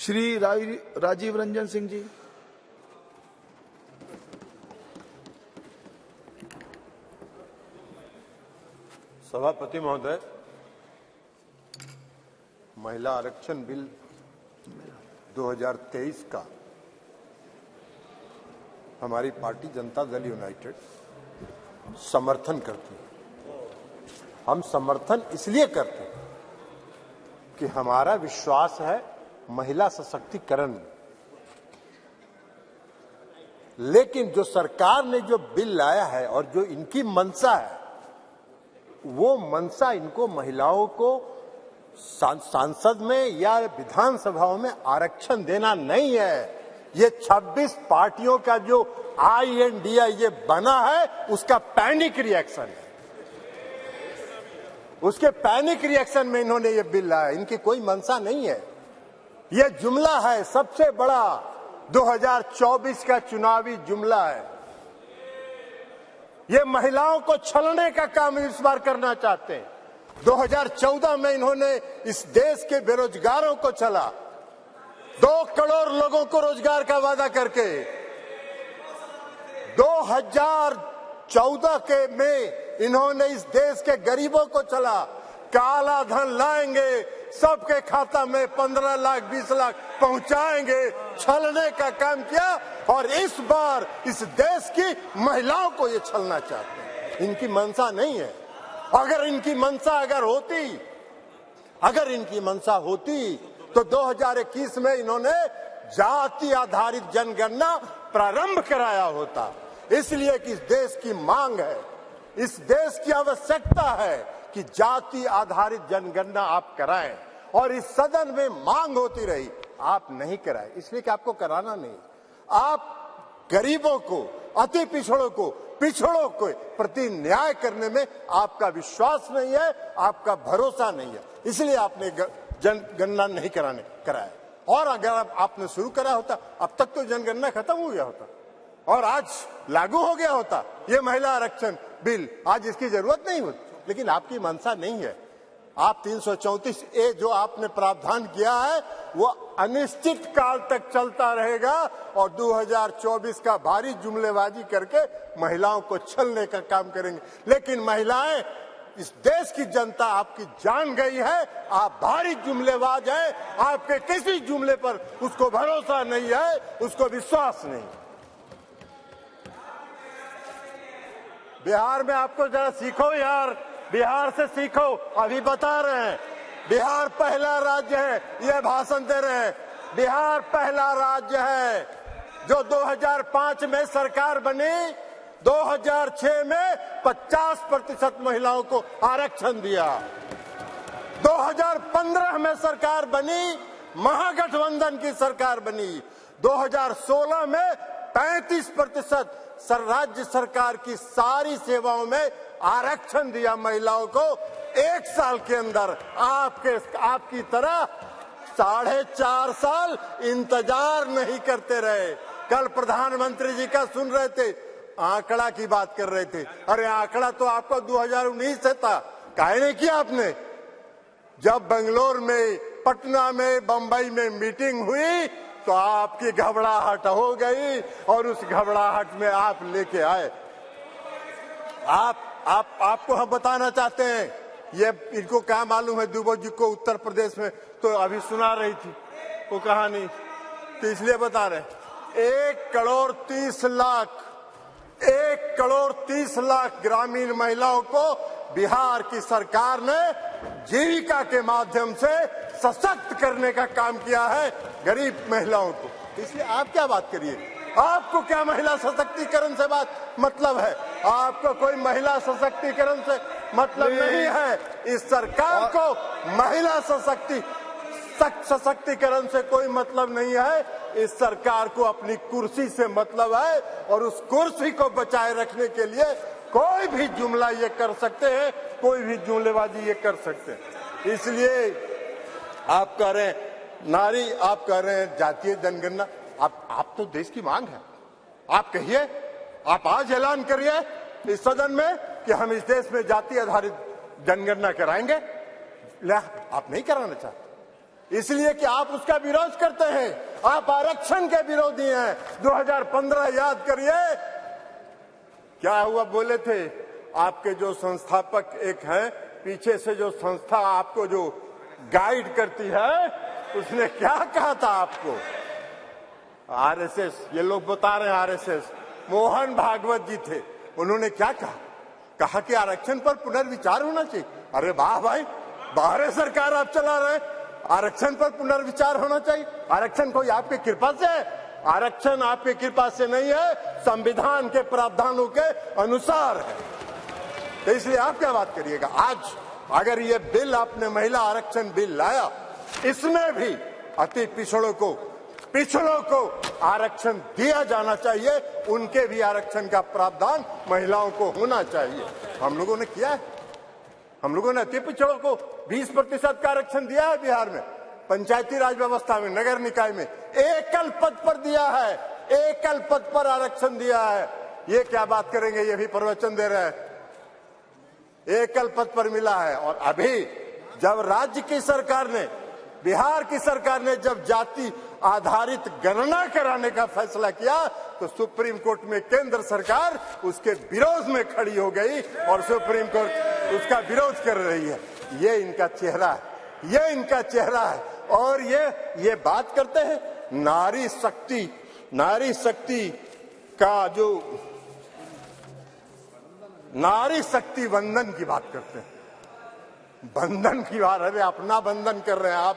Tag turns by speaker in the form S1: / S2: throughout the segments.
S1: श्री राजीव रंजन सिंह जी।
S2: सभापति महोदय, महिला आरक्षण बिल 2023 का हमारी पार्टी जनता दल यूनाइटेड समर्थन करती है। हम समर्थन इसलिए करते हैं कि हमारा विश्वास है महिला सशक्तिकरण में। लेकिन जो सरकार ने जो बिल लाया है और जो इनकी मंशा है, वो मंशा इनको महिलाओं को सांसद में या विधानसभाओं में आरक्षण देना नहीं है। ये 26 पार्टियों का जो INDA ये बना है, उसका पैनिक रिएक्शन है। उसके पैनिक रिएक्शन में इन्होंने ये बिल लाया। इनकी कोई मंशा नहीं है। ये जुमला है, सबसे बड़ा 2024 का चुनावी जुमला है। ये महिलाओं को छलने का काम इस बार करना चाहते हैं। 2014 में इन्होंने इस देश के बेरोजगारों को छला, 2 करोड़ लोगों को रोजगार का वादा करके। 2014 के में इन्होंने इस देश के गरीबों को छला, काला धन लाएंगे, सबके खाता में 15 लाख 20 लाख पहुंचाएंगे, छलने का काम किया। और इस बार इस देश की महिलाओं को ये छलना चाहते हैं। इनकी मंशा नहीं है। अगर इनकी मंशा अगर इनकी मंशा होती तो 2021 में इन्होंने जाति आधारित जनगणना प्रारंभ कराया होता। इसलिए कि इस देश की मांग है, इस देश की आवश्यकता है कि जाति आधारित जनगणना आप कराएं। और इस सदन में मांग होती रही, आप नहीं कराए, इसलिए कि आपको कराना नहीं। आप गरीबों को, अति पिछड़ों को प्रति न्याय करने में आपका विश्वास नहीं है, आपका भरोसा नहीं है, इसलिए आपने जनगणना नहीं कराया। और अगर आपने शुरू करा होता, अब तक तो जनगणना खत्म हो गया होता और आज लागू हो गया होता ये महिला आरक्षण बिल। आज इसकी जरूरत नहीं होती, लेकिन आपकी मंशा नहीं है। आप 334A जो आपने प्रावधान किया है वो अनिश्चित काल तक चलता रहेगा और 2024 का भारी जुमलेबाजी करके महिलाओं को छलने का काम करेंगे। लेकिन महिलाएं, इस देश की जनता आपकी जान गई है, आप भारी जुमलेबाज हैं। आपके किसी जुमले पर उसको भरोसा नहीं है, उसको विश्वास नहीं। बिहार में आपको जरा सीखो यार, बिहार से सीखो। अभी बता रहे हैं बिहार पहला राज्य है, ये भाषण दे रहे हैं। बिहार पहला राज्य है जो 2005 में सरकार बनी, 2006 में 50% महिलाओं को आरक्षण दिया। 2015 में सरकार बनी, महागठबंधन की सरकार बनी। 2016 में 35% राज्य सरकार की सारी सेवाओं में आरक्षण दिया महिलाओं को। 1 साल के अंदर आपकी तरह 4.5 साल इंतजार नहीं करते रहे। कल प्रधानमंत्री जी का सुन रहे थे, आंकड़ा की बात कर रहे थे। अरे आंकड़ा तो आपका 2019 से था, काहे नहीं किया आपने? जब बेंगलोर में, पटना में, बंबई में मीटिंग हुई तो आपकी घबराहट हो गई और उस घबराहट में आप लेके आए। आपको हम बताना चाहते हैं, ये इनको क्या मालूम है दुबे जी को उत्तर प्रदेश में तो अभी सुना रही थी वो कहानी, तो इसलिए बता रहे। 1 करोड़ 30 लाख ग्रामीण महिलाओं को बिहार की सरकार ने जीविका के माध्यम से सशक्त करने का काम किया है, गरीब महिलाओं को। इसलिए आप क्या बात करिए, आपको क्या महिला सशक्तिकरण से बात मतलब है? आपको कोई महिला सशक्तिकरण से मतलब नहीं है। इस सरकार को महिला सशक्तिकरण से कोई मतलब नहीं है। इस सरकार को अपनी कुर्सी से मतलब है और उस कुर्सी को बचाए रखने के लिए कोई भी जुमला ये कर सकते हैं, कोई भी जुमलेबाजी ये कर सकते हैं। इसलिए आप कह रहे हैं नारी, आप कह रहे हैं जातीय जनगणना। आप तो देश की मांग है, आप कहिए, आप आज ऐलान करिए इस सदन में कि हम इस देश में जाति आधारित जनगणना कराएंगे। आप नहीं कराना चाहते, इसलिए कि आप उसका विरोध करते हैं, आप आरक्षण के विरोधी हैं। 2015 याद करिए क्या हुआ, बोले थे आपके जो संस्थापक एक हैं, पीछे से जो संस्था आपको जो गाइड करती है, उसने क्या कहा था आपको? आरएसएस, ये लोग बता रहे हैं आरएसएस, मोहन भागवत जी थे, उन्होंने क्या कहा? कहा कि आरक्षण पर पुनर्विचार होना चाहिए। अरे वाह भाई, बाहर सरकार आप चला रहे, आरक्षण पर पुनर्विचार होना चाहिए। आरक्षण कोई आपकी कृपा से है? आरक्षण आपकी कृपा से नहीं है, संविधान के प्रावधानों के अनुसार है। तो इसलिए आप क्या बात करिएगा? आज अगर ये बिल आपने महिला आरक्षण बिल लाया, इसमें भी अति पिछड़ों को आरक्षण दिया जाना चाहिए, उनके भी आरक्षण का प्रावधान महिलाओं को होना चाहिए। हम लोगों ने किया है, हम लोगों ने अति पिछड़ों को 20% का आरक्षण दिया है बिहार में, पंचायती राज व्यवस्था में, नगर निकाय में एकल पद पर दिया है, एकल पद पर आरक्षण दिया है। ये क्या बात करेंगे? ये भी प्रवचन दे रहे हैं, एकल पद पर मिला है। और अभी जब राज्य की सरकार ने, बिहार की सरकार ने जब जाति आधारित गणना कराने का फैसला किया, तो सुप्रीम कोर्ट में केंद्र सरकार उसके विरोध में खड़ी हो गई और सुप्रीम कोर्ट उसका विरोध कर रही है। ये इनका चेहरा है, ये इनका चेहरा है। और ये बात करते हैं नारी शक्ति का जो नारी शक्ति वंदन की बात करते हैं, बंधन की बात। अरे अपना बंधन कर रहे हैं आप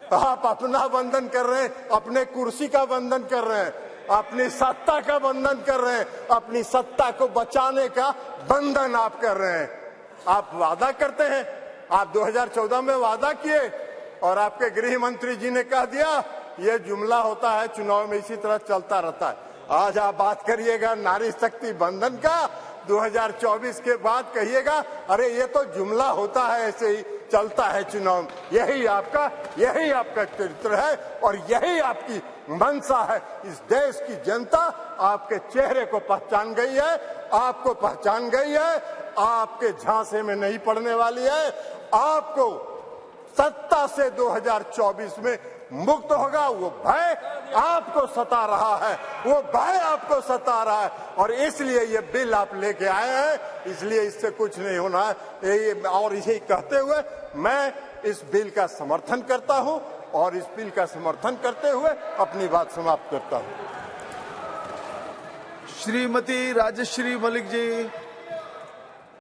S2: अपना बंधन कर रहे हैं, अपने कुर्सी का बंधन कर रहे हैं, अपनी सत्ता का बंधन कर रहे हैं, अपनी सत्ता को बचाने का बंधन आप कर रहे हैं। आप वादा करते हैं, आप 2014 में वादा किए और आपके गृह मंत्री जी ने कह दिया, ये जुमला होता है चुनाव में, इसी तरह चलता रहता है। आज आप बात करिएगा नारी शक्ति बंधन का, 2024 के बाद कहिएगा अरे ये तो जुमला होता है, ऐसे ही चलता है चुनाव। यही आपका चरित्र है और यही आपकी मंशा है। इस देश की जनता आपके चेहरे को पहचान गई है, आपको पहचान गई है, आपके झांसे में नहीं पड़ने वाली है। आपको सत्ता से 2024 में मुक्त होगा। वो भय आपको सता रहा है, वो भय आपको सता रहा है और इसलिए ये बिल आप लेके आए हैं, इसलिए इससे कुछ नहीं होना है। और इसे कहते हुए मैं इस बिल का समर्थन करता हूं और इस बिल का समर्थन करते हुए अपनी बात समाप्त करता हूं।
S1: श्रीमती राजश्री मलिक जी।